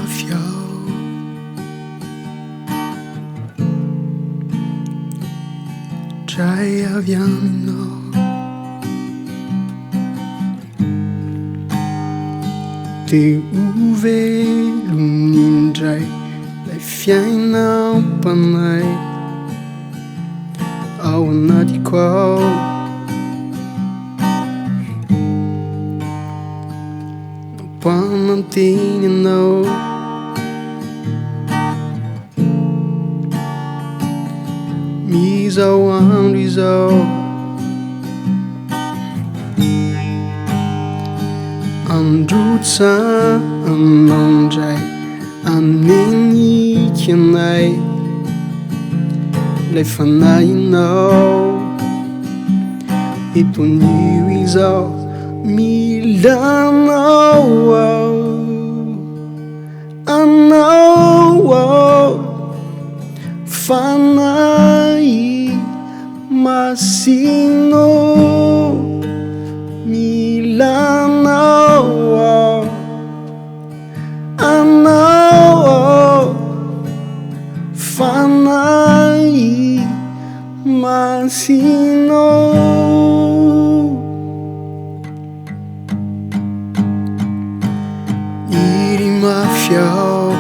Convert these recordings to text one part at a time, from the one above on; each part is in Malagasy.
fiał. Jaya viamino Te uve lunindray lay fiainao panay ao anatiko ao. Nampananteny anao izao andro izao, androtsanao ndray aneniky anay lay fanahinao etonio izao milanao ao anao ao fanay masino milanao ao anao ao fanay masino. Iry mafiao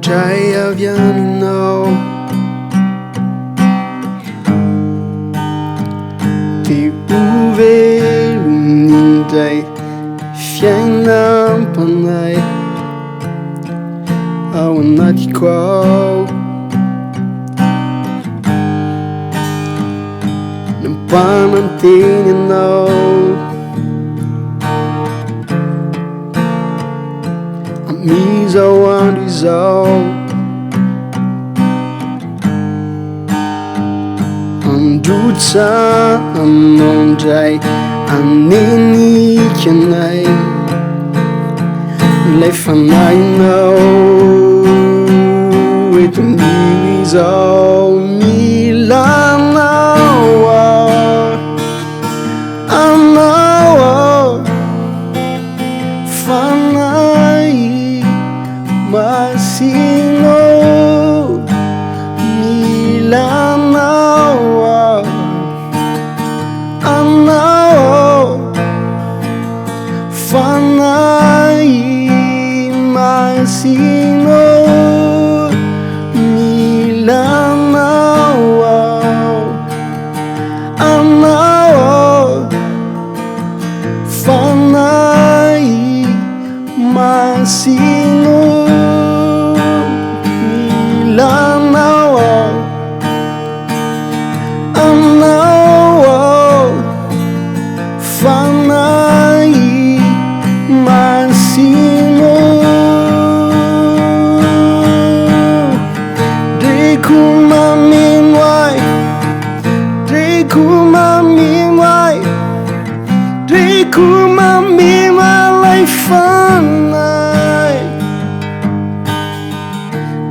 Jay avy aminao Te ovelony indray fiainam-panay ao anatiko ao. Nampananteny anao amizao andro izao, androtsanao ndray aneniky anay lay fanahinao etonio izao milanao ao anao ao fanay masino milanao ao anao ao fanay masino milanao ao anao ao fanay masino milanao ao anao ao fanay masino. Dreku mamino ai, dreku mamino ai, dreku mamino alay fanay.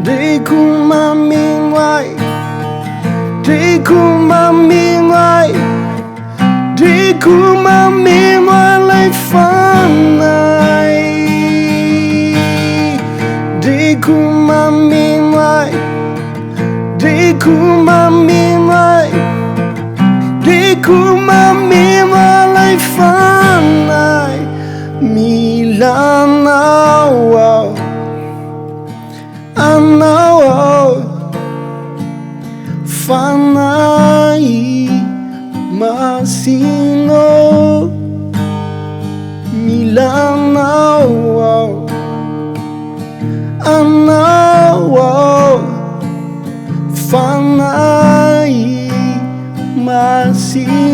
Dreku mamino ai, dreku mamino ai, dreku mamino alay fanay. Dreku mamino ai, dreku mamino ai, dreku mamino alay fanay milanao ao anao ao fanay masino milanao ao anao ao fanay masino.